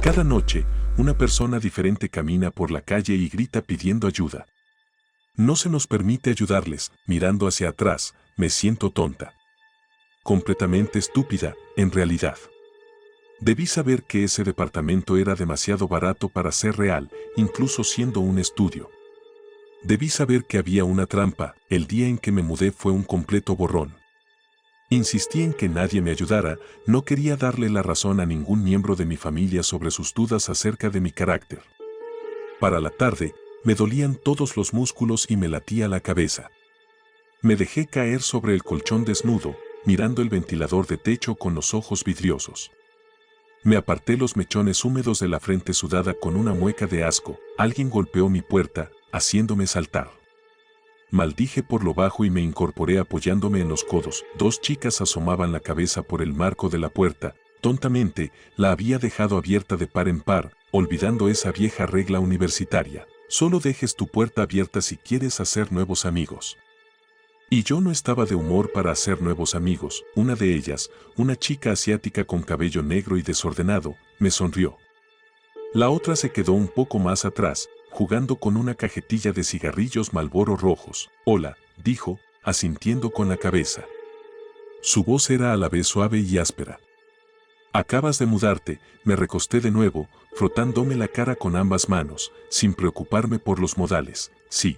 Cada noche, una persona diferente camina por la calle y grita pidiendo ayuda. No se nos permite ayudarles. Mirando hacia atrás, me siento tonta. Completamente estúpida, en realidad. Debí saber que ese departamento era demasiado barato para ser real, incluso siendo un estudio. Debí saber que había una trampa. El día en que me mudé fue un completo borrón. Insistí en que nadie me ayudara, no quería darle la razón a ningún miembro de mi familia sobre sus dudas acerca de mi carácter. Para la tarde, me dolían todos los músculos y me latía la cabeza. Me dejé caer sobre el colchón desnudo, mirando el ventilador de techo con los ojos vidriosos. Me aparté los mechones húmedos de la frente sudada con una mueca de asco. Alguien golpeó mi puerta, haciéndome saltar. Maldije por lo bajo y me incorporé apoyándome en los codos. Dos chicas asomaban la cabeza por el marco de la puerta. Tontamente, la había dejado abierta de par en par, olvidando esa vieja regla universitaria. Solo dejes tu puerta abierta si quieres hacer nuevos amigos. Y yo no estaba de humor para hacer nuevos amigos. Una de ellas, una chica asiática con cabello negro y desordenado, me sonrió. La otra se quedó un poco más atrás, jugando con una cajetilla de cigarrillos Marlboro rojos. Hola, dijo, asintiendo con la cabeza. Su voz era a la vez suave y áspera. Acabas de mudarte. Me recosté de nuevo, frotándome la cara con ambas manos, sin preocuparme por los modales. Sí.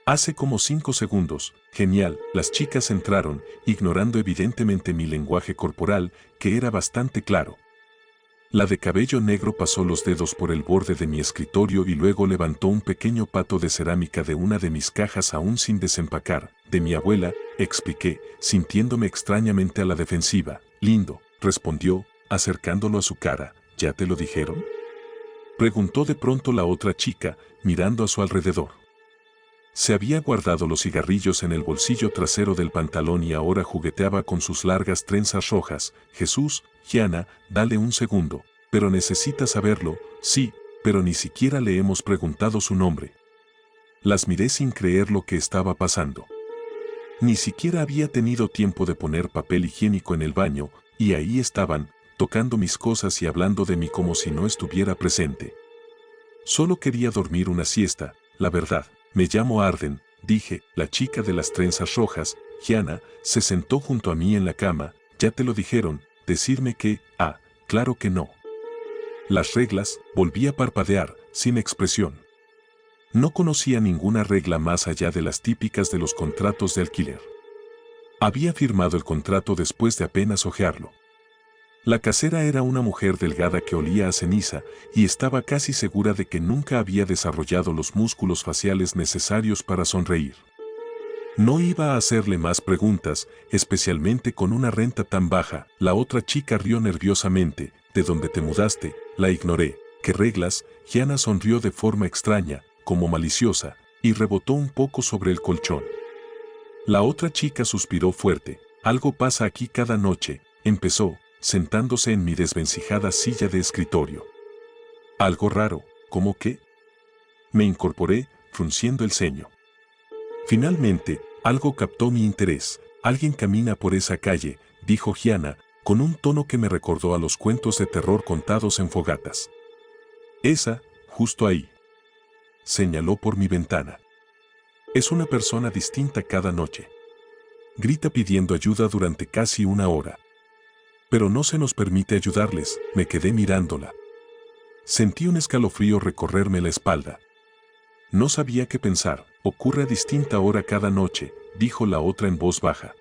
Hace como 5 segundos. Genial. Las chicas entraron, ignorando evidentemente mi lenguaje corporal, que era bastante claro. La de cabello negro pasó los dedos por el borde de mi escritorio y luego levantó un pequeño pato de cerámica de una de mis cajas aún sin desempacar. De mi abuela, expliqué, sintiéndome extrañamente a la defensiva. Lindo, respondió, acercándolo a su cara. ¿Ya te lo dijeron?, preguntó de pronto la otra chica, mirando a su alrededor. Se había guardado los cigarrillos en el bolsillo trasero del pantalón y ahora jugueteaba con sus largas trenzas rojas. Jesús, Gianna, dale un segundo. Pero necesita saberlo. Sí, pero ni siquiera le hemos preguntado su nombre. Las miré sin creer lo que estaba pasando. Ni siquiera había tenido tiempo de poner papel higiénico en el baño, y ahí estaban, tocando mis cosas y hablando de mí como si no estuviera presente. Solo quería dormir una siesta, la verdad. Me llamo Arden, dije. La chica de las trenzas rojas, Gianna, se sentó junto a mí en la cama. ¿Ya te lo dijeron? Decirme que... Ah, claro que no. Las reglas, volví a parpadear, sin expresión. No conocía ninguna regla más allá de las típicas de los contratos de alquiler. Había firmado el contrato después de apenas hojearlo. La casera era una mujer delgada que olía a ceniza y estaba casi segura de que nunca había desarrollado los músculos faciales necesarios para sonreír. No iba a hacerle más preguntas, especialmente con una renta tan baja. La otra chica rió nerviosamente. ¿De dónde te mudaste? La ignoré. ¿Qué reglas? Gianna sonrió de forma extraña, como maliciosa, y rebotó un poco sobre el colchón. La otra chica suspiró fuerte. Algo pasa aquí cada noche, empezó, sentándose en mi desvencijada silla de escritorio. Algo raro, ¿cómo qué? Me incorporé, frunciendo el ceño. Finalmente, algo captó mi interés. Alguien camina por esa calle, dijo Gianna, con un tono que me recordó a los cuentos de terror contados en fogatas. Esa, justo ahí. Señaló por mi ventana. Es una persona distinta cada noche. Grita pidiendo ayuda durante casi 1 hora. Pero no se nos permite ayudarles. Me quedé mirándola. Sentí un escalofrío recorrerme la espalda. No sabía qué pensar. Ocurre a distinta hora cada noche, dijo la otra en voz baja.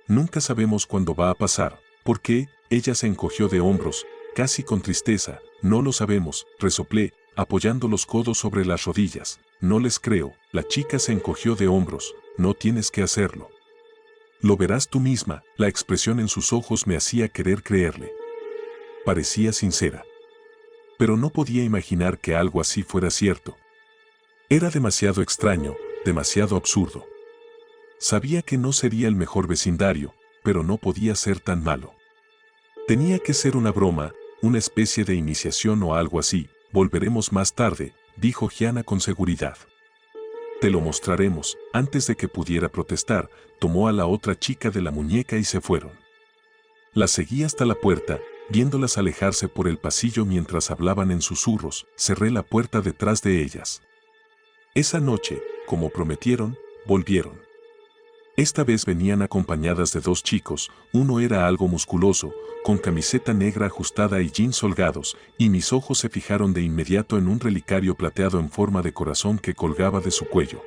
Nunca sabemos cuándo va a pasar. ¿Por qué? Ella se encogió de hombros, casi con tristeza. No lo sabemos, resoplé, apoyando los codos sobre las rodillas. No les creo. La chica se encogió de hombros. No tienes que hacerlo. Lo verás tú misma. La expresión en sus ojos me hacía querer creerle. Parecía sincera. Pero no podía imaginar que algo así fuera cierto. Era demasiado extraño, demasiado absurdo. Sabía que no sería el mejor vecindario, pero no podía ser tan malo. Tenía que ser una broma, una especie de iniciación o algo así. Volveremos más tarde, dijo Gianna con seguridad. Te lo mostraremos. Antes de que pudiera protestar, tomó a la otra chica de la muñeca y se fueron. La seguí hasta la puerta, Viéndolas alejarse por el pasillo mientras hablaban en susurros, cerré la puerta detrás de ellas. Esa noche, como prometieron, volvieron. Esta vez venían acompañadas de 2 chicos, uno era algo musculoso, con camiseta negra ajustada y jeans holgados, y mis ojos se fijaron de inmediato en un relicario plateado en forma de corazón que colgaba de su cuello.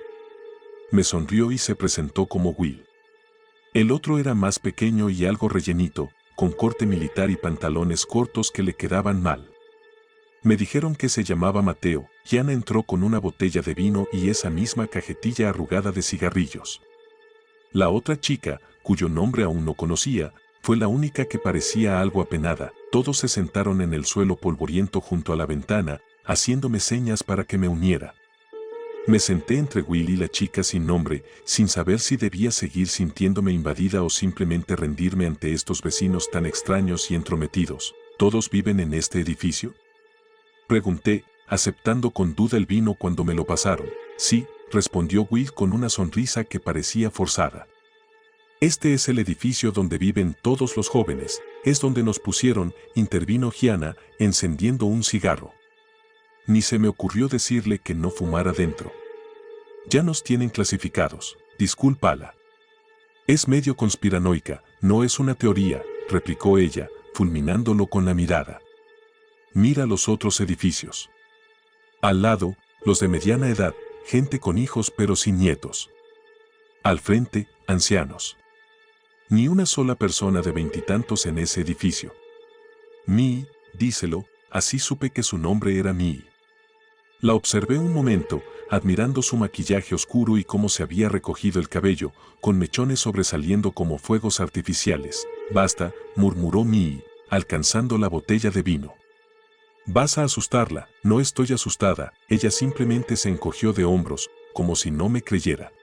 Me sonrió y se presentó como Will. El otro era más pequeño y algo rellenito, con corte militar y pantalones cortos que le quedaban mal. Me dijeron que se llamaba Mateo. Gianna entró con una botella de vino y esa misma cajetilla arrugada de cigarrillos. La otra chica, cuyo nombre aún no conocía, fue la única que parecía algo apenada. Todos se sentaron en el suelo polvoriento junto a la ventana, haciéndome señas para que me uniera. Me senté entre Will y la chica sin nombre, sin saber si debía seguir sintiéndome invadida o simplemente rendirme ante estos vecinos tan extraños y entrometidos. ¿Todos viven en este edificio?, pregunté, aceptando con duda el vino cuando me lo pasaron. Sí, respondió Will con una sonrisa que parecía forzada. Este es el edificio donde viven todos los jóvenes, es donde nos pusieron, intervino Gianna, encendiendo un cigarro. Ni se me ocurrió decirle que no fumara dentro. Ya nos tienen clasificados, discúlpala. Es medio conspiranoica, no es una teoría, replicó ella, fulminándolo con la mirada. Mira los otros edificios. Al lado, los de mediana edad, gente con hijos pero sin nietos. Al frente, ancianos. Ni una sola persona de 20 y tantos en ese edificio. Mii, díselo, así supe que su nombre era Mii. La observé un momento, admirando su maquillaje oscuro y cómo se había recogido el cabello, con mechones sobresaliendo como fuegos artificiales. Basta, murmuró Mii, alcanzando la botella de vino. Vas a asustarla. No estoy asustada, ella simplemente se encogió de hombros, como si no me creyera.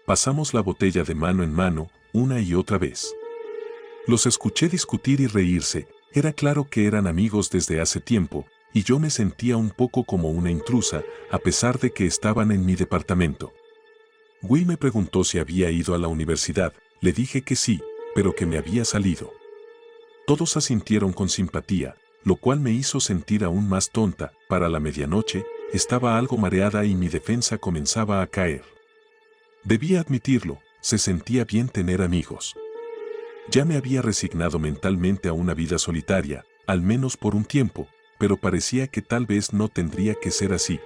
Pasamos la botella de mano en mano, una y otra vez. Los escuché discutir y reírse, era claro que eran amigos desde hace tiempo, y yo me sentía un poco como una intrusa, a pesar de que estaban en mi departamento. Will me preguntó si había ido a la universidad, le dije que sí, pero que me había salido. Todos asintieron con simpatía, lo cual me hizo sentir aún más tonta. Para la medianoche, estaba algo mareada y mi defensa comenzaba a caer. Debía admitirlo, se sentía bien tener amigos. Ya me había resignado mentalmente a una vida solitaria, al menos por un tiempo, pero parecía que tal vez no tendría que ser así.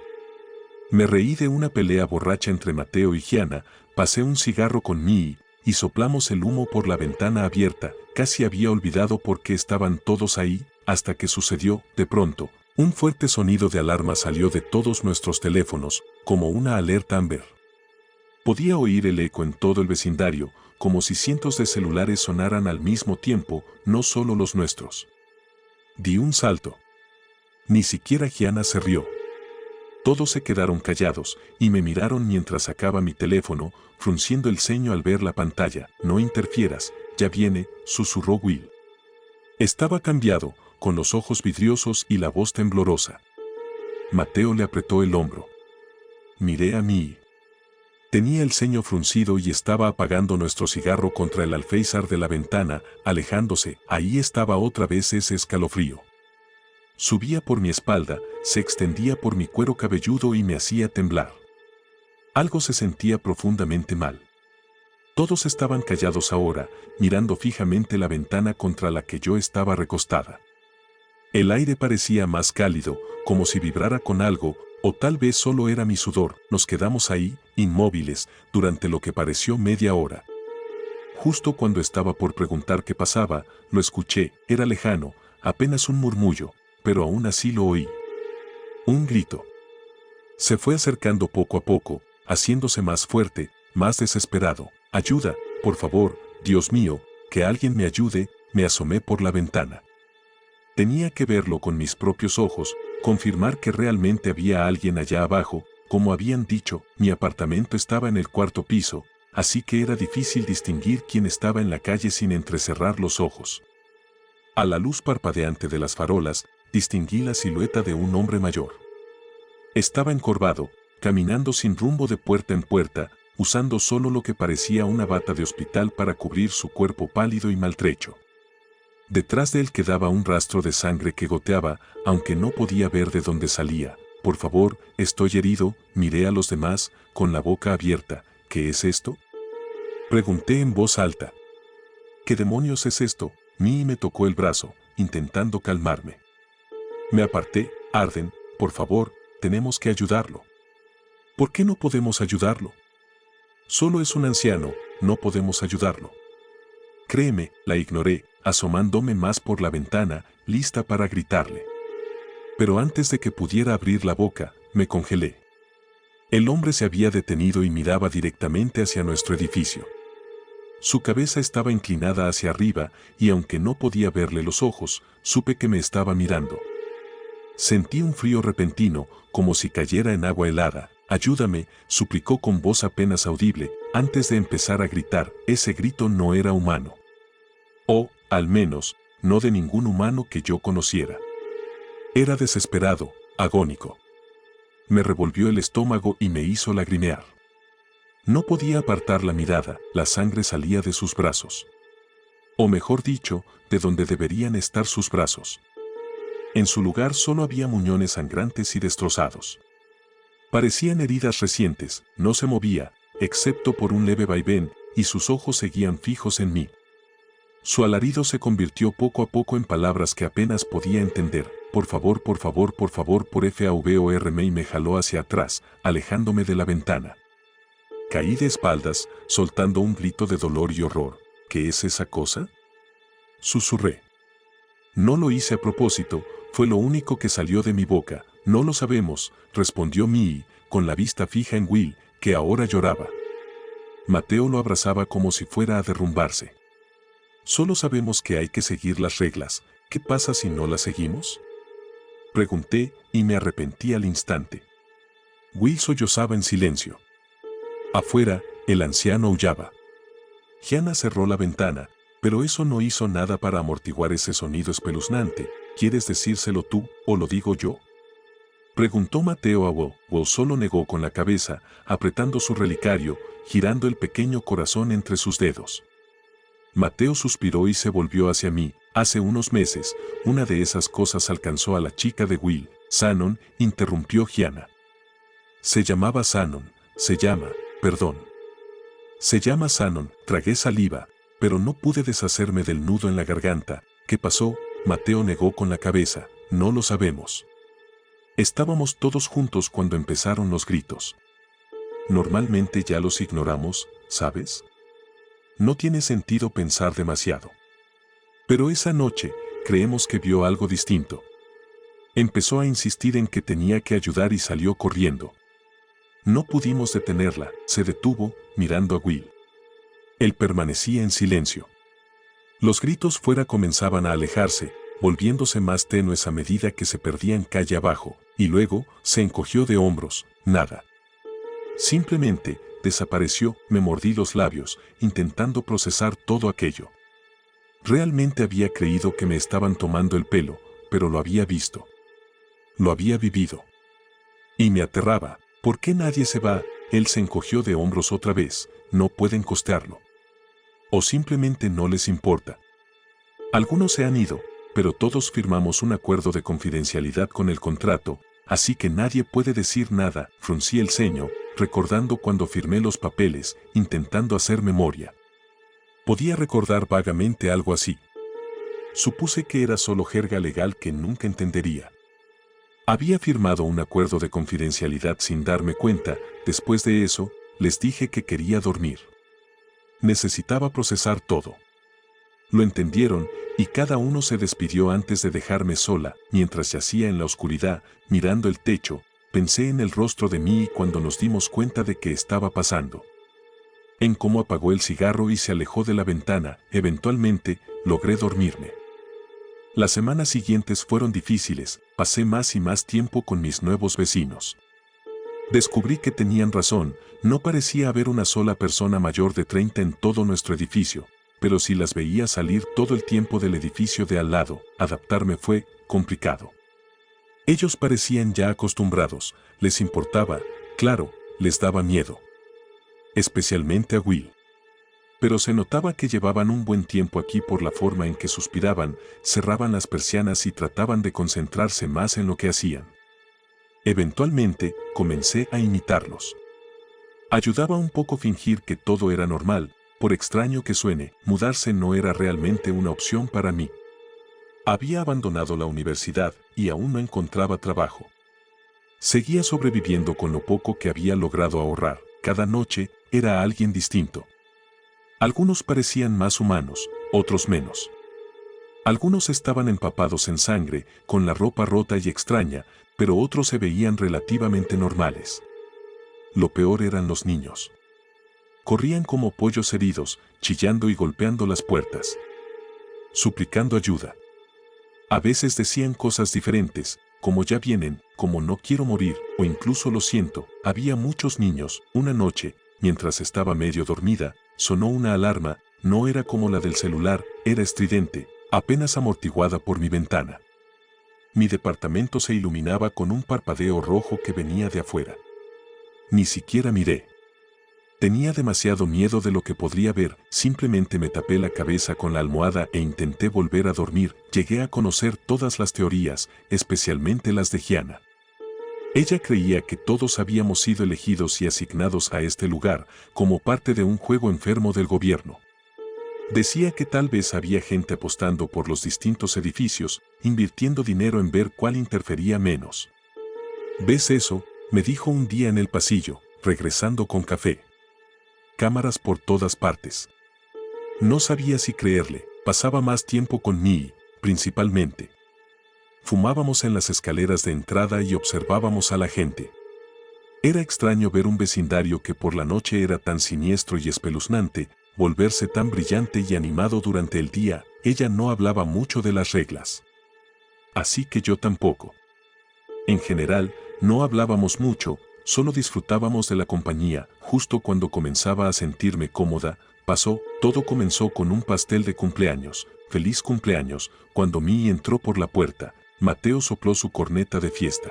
Me reí de una pelea borracha entre Mateo y Gianna, pasé un cigarro con Mii, y soplamos el humo por la ventana abierta. Casi había olvidado por qué estaban todos ahí, hasta que sucedió, de pronto, un fuerte sonido de alarma salió de todos nuestros teléfonos, como una alerta Amber. Podía oír el eco en todo el vecindario, como si cientos de celulares sonaran al mismo tiempo, no solo los nuestros. Di un salto. Ni siquiera Gianna se rió. Todos se quedaron callados y me miraron mientras sacaba mi teléfono, frunciendo el ceño al ver la pantalla. No interfieras, ya viene, susurró Will. Estaba cambiado, con los ojos vidriosos y la voz temblorosa. Mateo le apretó el hombro. Miré a Mii. Tenía el ceño fruncido y estaba apagando nuestro cigarro contra el alféizar de la ventana, alejándose. Ahí estaba otra vez ese escalofrío. Subía por mi espalda, se extendía por mi cuero cabelludo y me hacía temblar. Algo se sentía profundamente mal. Todos estaban callados ahora, mirando fijamente la ventana contra la que yo estaba recostada. El aire parecía más cálido, como si vibrara con algo, o tal vez solo era mi sudor. Nos quedamos ahí, inmóviles, durante lo que pareció media hora. Justo cuando estaba por preguntar qué pasaba, lo escuché. Era lejano, apenas un murmullo, pero aún así lo oí. Un grito. Se fue acercando poco a poco, haciéndose más fuerte, más desesperado. Ayuda, por favor, Dios mío, que alguien me ayude. Me asomé por la ventana. Tenía que verlo con mis propios ojos, confirmar que realmente había alguien allá abajo. Como habían dicho, mi apartamento estaba en el 4º piso, así que era difícil distinguir quién estaba en la calle sin entrecerrar los ojos. A la luz parpadeante de las farolas, distinguí la silueta de un hombre mayor. Estaba encorvado, caminando sin rumbo de puerta en puerta, usando solo lo que parecía una bata de hospital para cubrir su cuerpo pálido y maltrecho. Detrás de él quedaba un rastro de sangre que goteaba, aunque no podía ver de dónde salía. Por favor, estoy herido, miré a los demás, con la boca abierta. ¿Qué es esto? Pregunté en voz alta. ¿Qué demonios es esto? Mii me tocó el brazo, intentando calmarme. Me aparté. Arden, por favor, tenemos que ayudarlo. ¿Por qué no podemos ayudarlo? Solo es un anciano, no podemos ayudarlo. Créeme, la ignoré, asomándome más por la ventana, lista para gritarle. Pero antes de que pudiera abrir la boca, me congelé. El hombre se había detenido y miraba directamente hacia nuestro edificio. Su cabeza estaba inclinada hacia arriba y aunque no podía verle los ojos, supe que me estaba mirando. Sentí un frío repentino, como si cayera en agua helada. Ayúdame, suplicó con voz apenas audible, antes de empezar a gritar. Ese grito no era humano. O, al menos, no de ningún humano que yo conociera. Era desesperado, agónico. Me revolvió el estómago y me hizo lagrimear. No podía apartar la mirada, la sangre salía de sus brazos. O mejor dicho, de donde deberían estar sus brazos. En su lugar solo había muñones sangrantes y destrozados. Parecían heridas recientes, no se movía, excepto por un leve vaivén, y sus ojos seguían fijos en mí. Su alarido se convirtió poco a poco en palabras que apenas podía entender. Por favor, por favor, por favor, por favor, y me jaló hacia atrás, alejándome de la ventana. Caí de espaldas, soltando un grito de dolor y horror. ¿Qué es esa cosa? Susurré. No lo hice a propósito, fue lo único que salió de mi boca. No lo sabemos, respondió Mii, con la vista fija en Will, que ahora lloraba. Mateo lo abrazaba como si fuera a derrumbarse. Solo sabemos que hay que seguir las reglas. ¿Qué pasa si no las seguimos? Pregunté y me arrepentí al instante. Will sollozaba en silencio. Afuera, el anciano aullaba. Gianna cerró la ventana, pero eso no hizo nada para amortiguar ese sonido espeluznante. ¿Quieres decírselo tú, o lo digo yo? Preguntó Mateo a Will. Will solo negó con la cabeza, apretando su relicario, girando el pequeño corazón entre sus dedos. Mateo suspiró y se volvió hacia mí. Hace unos meses, una de esas cosas alcanzó a la chica de Will. Shannon, interrumpió Gianna. Se llamaba Shannon, perdón. Se llama Shannon, tragué saliva, pero no pude deshacerme del nudo en la garganta. ¿Qué pasó? Mateo negó con la cabeza. No lo sabemos. Estábamos todos juntos cuando empezaron los gritos. Normalmente ya los ignoramos, ¿sabes? No tiene sentido pensar demasiado. Pero esa noche, creemos que vio algo distinto. Empezó a insistir en que tenía que ayudar y salió corriendo. No pudimos detenerla, se detuvo, mirando a Will. Él permanecía en silencio. Los gritos fuera comenzaban a alejarse, volviéndose más tenues a medida que se perdían calle abajo, y luego se encogió de hombros. Nada. Simplemente desapareció. Me mordí los labios, intentando procesar todo aquello. Realmente había creído que me estaban tomando el pelo, pero lo había visto. Lo había vivido. Y me aterraba. ¿Por qué nadie se va? Él se encogió de hombros otra vez. No pueden costearlo. O simplemente no les importa. Algunos se han ido, pero todos firmamos un acuerdo de confidencialidad con el contrato, así que nadie puede decir nada. Fruncí el ceño, recordando cuando firmé los papeles, intentando hacer memoria. Podía recordar vagamente algo así. Supuse que era solo jerga legal que nunca entendería. Había firmado un acuerdo de confidencialidad sin darme cuenta. Después de eso, les dije que quería dormir. Necesitaba procesar todo. Lo entendieron y cada uno se despidió antes de dejarme sola. Mientras yacía en la oscuridad, mirando el techo, pensé en el rostro de Mii cuando nos dimos cuenta de qué estaba pasando. En cómo apagó el cigarro y se alejó de la ventana. Eventualmente, logré dormirme. Las semanas siguientes fueron difíciles. Pasé más y más tiempo con mis nuevos vecinos. Descubrí que tenían razón. No parecía haber una sola persona mayor de 30 en todo nuestro edificio, pero si las veía salir todo el tiempo del edificio de al lado, adaptarme fue complicado. Ellos parecían ya acostumbrados, les importaba, claro, les daba miedo. Especialmente a Will. Pero se notaba que llevaban un buen tiempo aquí por la forma en que suspiraban, cerraban las persianas y trataban de concentrarse más en lo que hacían. Eventualmente, comencé a imitarlos. Ayudaba un poco fingir que todo era normal, por extraño que suene, mudarse no era realmente una opción para mí. Había abandonado la universidad y aún no encontraba trabajo. Seguía sobreviviendo con lo poco que había logrado ahorrar. Cada noche era alguien distinto. Algunos parecían más humanos, otros menos. Algunos estaban empapados en sangre, con la ropa rota y extraña, pero otros se veían relativamente normales. Lo peor eran los niños. Corrían como pollos heridos, chillando y golpeando las puertas, suplicando ayuda. A veces decían cosas diferentes, como ya vienen, como no quiero morir, o incluso lo siento. Había muchos niños. Una noche, mientras estaba medio dormida, sonó una alarma, no era como la del celular, era estridente, apenas amortiguada por mi ventana. Mi departamento se iluminaba con un parpadeo rojo que venía de afuera. Ni siquiera miré. Tenía demasiado miedo de lo que podría ver, simplemente me tapé la cabeza con la almohada e intenté volver a dormir. Llegué a conocer todas las teorías, especialmente las de Gianna. Ella creía que todos habíamos sido elegidos y asignados a este lugar, como parte de un juego enfermo del gobierno. Decía que tal vez había gente apostando por los distintos edificios, invirtiendo dinero en ver cuál interfería menos. ¿Ves eso?, me dijo un día en el pasillo, regresando con café. Cámaras por todas partes. No sabía si creerle. Pasaba más tiempo con Mii, principalmente. Fumábamos en las escaleras de entrada y observábamos a la gente. Era extraño ver un vecindario que por la noche era tan siniestro y espeluznante, volverse tan brillante y animado durante el día. Ella no hablaba mucho de las reglas. Así que yo tampoco. En general, no hablábamos mucho, solo disfrutábamos de la compañía. Justo cuando comenzaba a sentirme cómoda, todo comenzó con un pastel de cumpleaños. Feliz cumpleaños. Cuando Mii entró por la puerta, Mateo sopló su corneta de fiesta.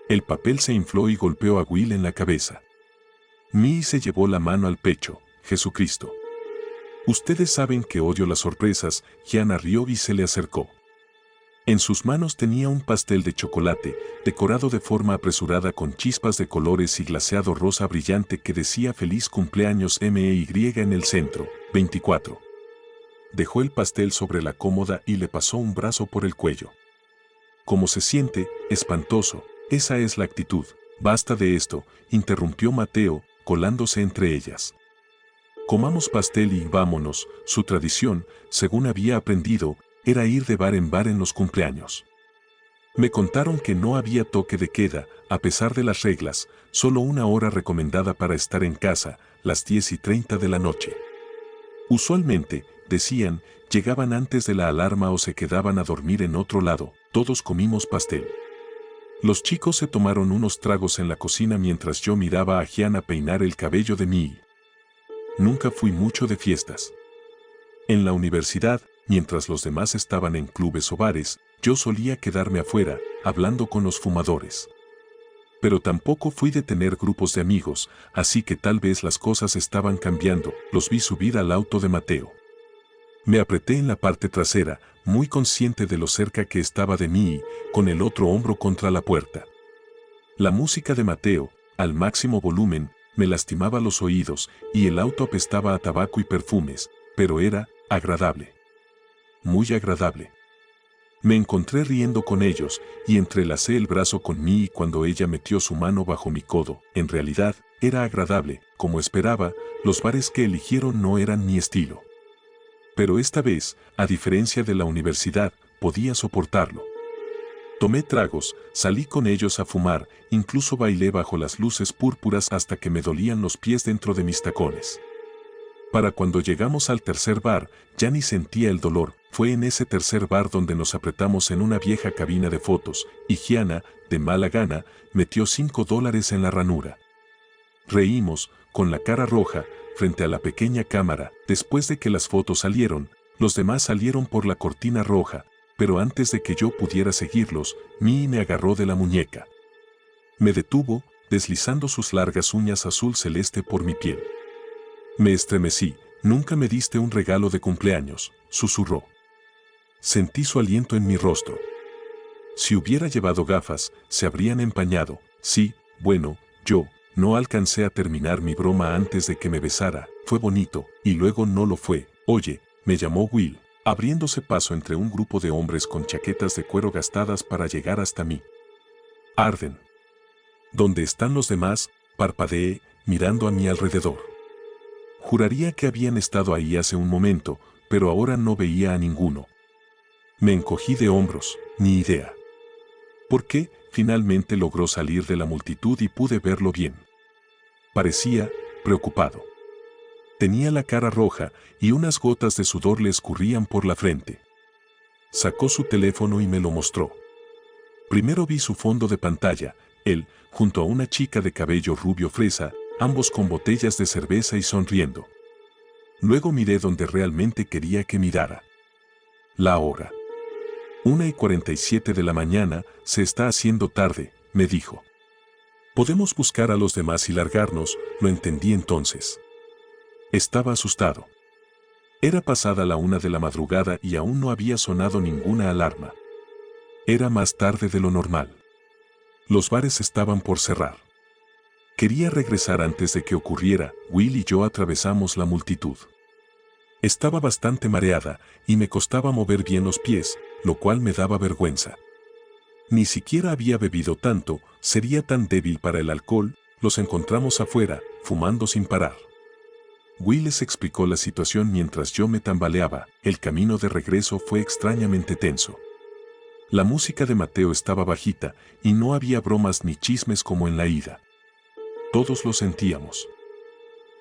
El papel se infló y golpeó a Will en la cabeza. Mii se llevó la mano al pecho. Jesucristo. Ustedes saben que odio las sorpresas. Gianna rió y se le acercó. En sus manos tenía un pastel de chocolate, decorado de forma apresurada con chispas de colores y glaseado rosa brillante que decía Feliz cumpleaños MY en el centro. 24. Dejó el pastel sobre la cómoda y le pasó un brazo por el cuello. ¿Cómo se siente? Espantoso. Esa es la actitud. Basta de esto, interrumpió Mateo, colándose entre ellas. Comamos pastel y vámonos. Su tradición, según había aprendido, era ir de bar en los cumpleaños. Me contaron que no había toque de queda, a pesar de las reglas, solo una hora recomendada para estar en casa, las 10:30 de la noche. Usualmente, decían, llegaban antes de la alarma o se quedaban a dormir en otro lado. Todos comimos pastel. Los chicos se tomaron unos tragos en la cocina mientras yo miraba a Gianna peinar el cabello de Mii. Nunca fui mucho de fiestas. En la universidad, mientras los demás estaban en clubes o bares, yo solía quedarme afuera, hablando con los fumadores. Pero tampoco fui de tener grupos de amigos, así que tal vez las cosas estaban cambiando. Los vi subir al auto de Mateo. Me apreté en la parte trasera, muy consciente de lo cerca que estaba de mí, con el otro hombro contra la puerta. La música de Mateo, al máximo volumen, me lastimaba los oídos, y el auto apestaba a tabaco y perfumes, pero era agradable. Muy agradable. Me encontré riendo con ellos, y entrelacé el brazo con Mii cuando ella metió su mano bajo mi codo. En realidad, era agradable, como esperaba. Los bares que eligieron no eran mi estilo. Pero esta vez, a diferencia de la universidad, podía soportarlo. Tomé tragos, salí con ellos a fumar, incluso bailé bajo las luces púrpuras hasta que me dolían los pies dentro de mis tacones. Para cuando llegamos al tercer bar, ya ni sentía el dolor. Fue en ese tercer bar donde nos apretamos en una vieja cabina de fotos, y Gianna, de mala gana, metió $5 en la ranura. Reímos, con la cara roja, frente a la pequeña cámara. Después de que las fotos salieron, los demás salieron por la cortina roja, pero antes de que yo pudiera seguirlos, Mii me agarró de la muñeca. Me detuvo, deslizando sus largas uñas azul celeste por mi piel. Me estremecí, Nunca me diste un regalo de cumpleaños, susurró. Sentí su aliento en mi rostro. Si hubiera llevado gafas, se habrían empañado. Sí, bueno, yo no alcancé a terminar mi broma antes de que me besara. Fue bonito, y luego no lo fue. Oye, me llamó Will, abriéndose paso entre un grupo de hombres con chaquetas de cuero gastadas para llegar hasta mí. Arden. ¿Dónde están los demás? Parpadeé, mirando a mi alrededor. Juraría que habían estado ahí hace un momento, pero ahora no veía a ninguno. Me encogí de hombros, ni idea. ¿Por qué? Finalmente logró salir de la multitud y pude verlo bien. Parecía preocupado. Tenía la cara roja y unas gotas de sudor le escurrían por la frente. Sacó su teléfono y me lo mostró. Primero vi su fondo de pantalla, él, junto a una chica de cabello rubio fresa, ambos con botellas de cerveza y sonriendo. Luego miré donde realmente quería que mirara. La hora. 1:47 de la mañana, se está haciendo tarde, me dijo. Podemos buscar a los demás y largarnos, lo entendí entonces. Estaba asustado. Era pasada la 1 de la madrugada y aún no había sonado ninguna alarma. Era más tarde de lo normal. Los bares estaban por cerrar. Quería regresar antes de que ocurriera. Will y yo atravesamos la multitud. Estaba bastante mareada y me costaba mover bien los pies, lo cual me daba vergüenza. Ni siquiera había bebido tanto, sería tan débil para el alcohol. Los encontramos afuera, fumando sin parar. Will les explicó la situación mientras yo me tambaleaba. El camino de regreso fue extrañamente tenso. La música de Mateo estaba bajita y no había bromas ni chismes como en la ida. Todos lo sentíamos.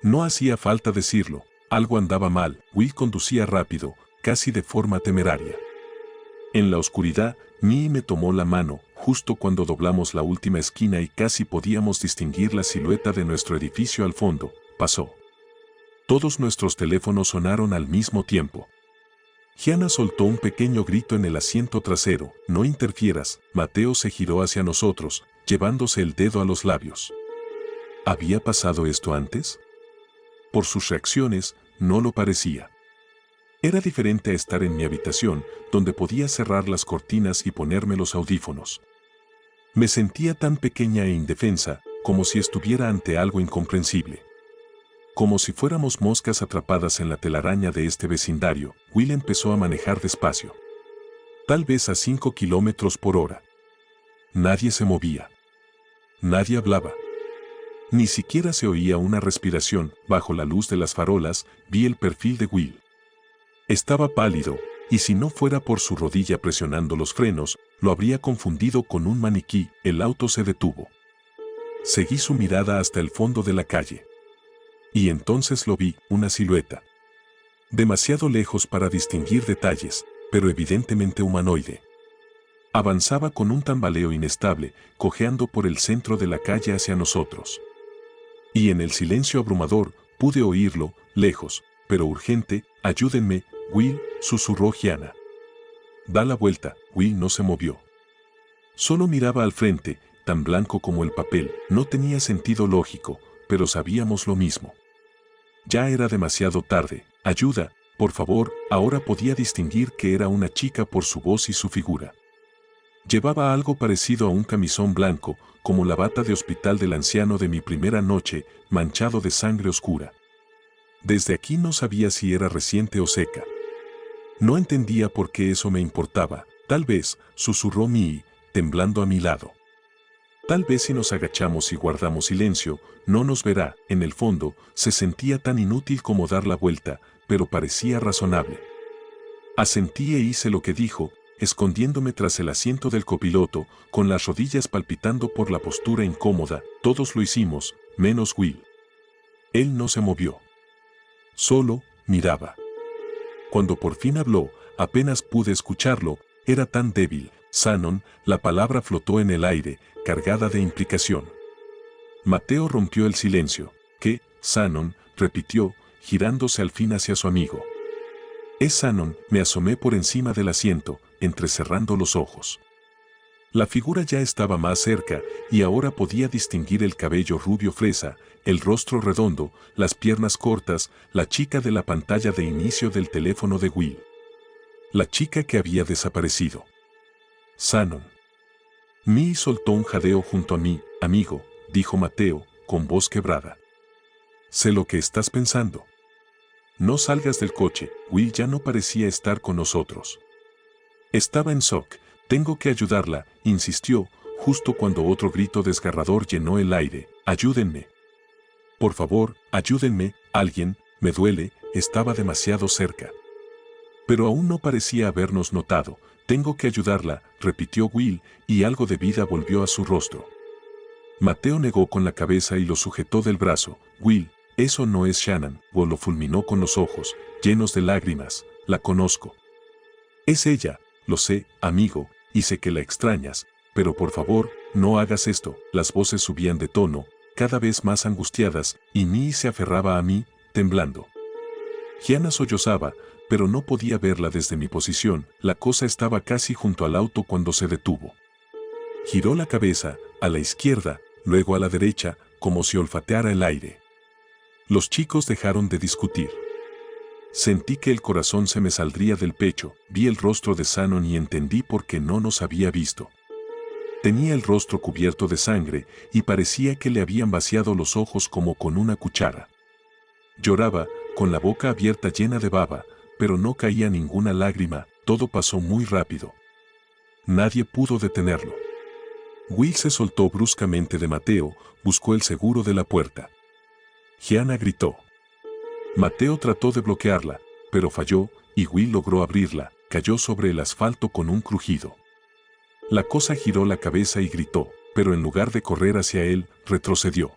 No hacía falta decirlo, algo andaba mal. Will conducía rápido, casi de forma temeraria. En la oscuridad, Mie me tomó la mano, justo cuando doblamos la última esquina y casi podíamos distinguir la silueta de nuestro edificio al fondo. Pasó. Todos nuestros teléfonos sonaron al mismo tiempo. Gianna soltó un pequeño grito en el asiento trasero. No interfieras. Mateo se giró hacia nosotros, llevándose el dedo a los labios. ¿Había pasado esto antes? Por sus reacciones, no lo parecía. Era diferente a estar en mi habitación, donde podía cerrar las cortinas y ponerme los audífonos. Me sentía tan pequeña e indefensa, como si estuviera ante algo incomprensible. Como si fuéramos moscas atrapadas en la telaraña de este vecindario, Will empezó a manejar despacio. Tal vez a 5 kilómetros por hora. Nadie se movía. Nadie hablaba. Ni siquiera se oía una respiración. Bajo la luz de las farolas, vi el perfil de Will. Estaba pálido, y si no fuera por su rodilla presionando los frenos, lo habría confundido con un maniquí. El auto se detuvo. Seguí su mirada hasta el fondo de la calle. Y entonces lo vi, una silueta. Demasiado lejos para distinguir detalles, pero evidentemente humanoide. Avanzaba con un tambaleo inestable, cojeando por el centro de la calle hacia nosotros. Y en el silencio abrumador, pude oírlo, lejos, pero urgente. Ayúdenme, Will, susurró Gianna. Da la vuelta. Will no se movió. Solo miraba al frente, tan blanco como el papel. No tenía sentido lógico, pero sabíamos lo mismo. Ya era demasiado tarde. Ayuda, por favor. Ahora podía distinguir que era una chica por su voz y su figura. Llevaba algo parecido a un camisón blanco, como la bata de hospital del anciano de mi primera noche, manchado de sangre oscura. Desde aquí no sabía si era reciente o seca. No entendía por qué eso me importaba. Tal vez, susurró Mie, temblando a mi lado. Tal vez si nos agachamos y guardamos silencio, no nos verá. En el fondo, se sentía tan inútil como dar la vuelta, pero parecía razonable. Asentí e hice lo que dijo, escondiéndome tras el asiento del copiloto, con las rodillas palpitando por la postura incómoda. Todos lo hicimos, menos Will. Él no se movió. Solo miraba. Cuando por fin habló, apenas pude escucharlo, era tan débil. Shannon, la palabra flotó en el aire, cargada de implicación. Mateo rompió el silencio. ¿Qué? Shannon, repitió, girándose al fin hacia su amigo. Es Shannon. Me asomé por encima del asiento, entrecerrando los ojos. La figura ya estaba más cerca, y ahora podía distinguir el cabello rubio fresa, el rostro redondo, las piernas cortas, la chica de la pantalla de inicio del teléfono de Will. La chica que había desaparecido. Shannon. Mii soltó un jadeo junto a mí. Amigo, dijo Mateo, con voz quebrada. Sé lo que estás pensando. No salgas del coche. Will ya no parecía estar con nosotros. Estaba en shock. Tengo que ayudarla, insistió, justo cuando otro grito desgarrador llenó el aire. Ayúdenme. Por favor, ayúdenme, alguien, me duele, estaba demasiado cerca. Pero aún no parecía habernos notado. Tengo que ayudarla, repitió Will, y algo de vida volvió a su rostro. Mateo negó con la cabeza y lo sujetó del brazo. Will, eso no es Shannon. Will lo fulminó con los ojos, llenos de lágrimas. La conozco. Es ella, lo sé, amigo, y sé que la extrañas, pero por favor, no hagas esto. Las voces subían de tono, cada vez más angustiadas, y Mii se aferraba a mí, temblando. Gianna sollozaba, pero no podía verla desde mi posición. La cosa estaba casi junto al auto cuando se detuvo. Giró la cabeza, a la izquierda, luego a la derecha, como si olfateara el aire. Los chicos dejaron de discutir. Sentí que el corazón se me saldría del pecho, vi el rostro de Shannon y entendí por qué no nos había visto. Tenía el rostro cubierto de sangre y parecía que le habían vaciado los ojos como con una cuchara. Lloraba, con la boca abierta llena de baba, pero no caía ninguna lágrima, todo pasó muy rápido. Nadie pudo detenerlo. Will se soltó bruscamente de Mateo, buscó el seguro de la puerta. Gianna gritó. Mateo trató de bloquearla, pero falló, y Will logró abrirla, cayó sobre el asfalto con un crujido. La cosa giró la cabeza y gritó, pero en lugar de correr hacia él, retrocedió.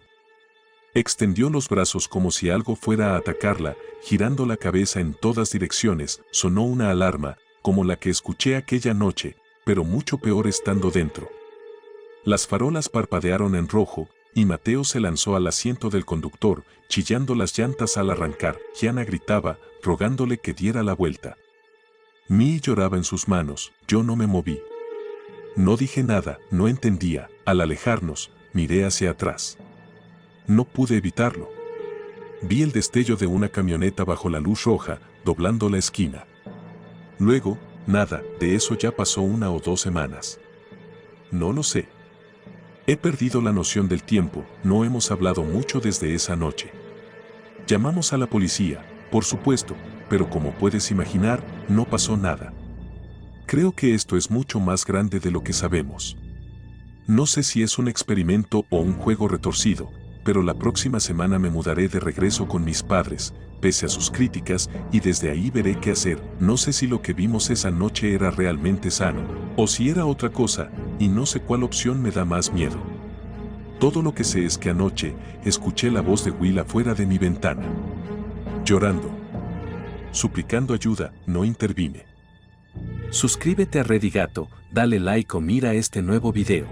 Extendió los brazos como si algo fuera a atacarla, girando la cabeza en todas direcciones. Sonó una alarma, como la que escuché aquella noche, pero mucho peor estando dentro. Las farolas parpadearon en rojo, y Mateo se lanzó al asiento del conductor, chillando las llantas al arrancar. Gianna gritaba, rogándole que diera la vuelta. Mii lloraba en sus manos, yo no me moví. No dije nada, no entendía. Al alejarnos, miré hacia atrás. No pude evitarlo. Vi el destello de una camioneta bajo la luz roja, doblando la esquina. Luego, nada, de eso ya pasó 1 o 2 semanas. No lo sé. He perdido la noción del tiempo, no hemos hablado mucho desde esa noche. Llamamos a la policía, por supuesto, pero como puedes imaginar, no pasó nada. Creo que esto es mucho más grande de lo que sabemos. No sé si es un experimento o un juego retorcido, pero la próxima semana me mudaré de regreso con mis padres, pese a sus críticas, y desde ahí veré qué hacer. No sé si lo que vimos esa noche era realmente sano, o si era otra cosa, y no sé cuál opción me da más miedo. Todo lo que sé es que anoche escuché la voz de Will afuera de mi ventana. Llorando. Suplicando ayuda, no intervine. Suscríbete a Redigato, dale like o mira este nuevo video.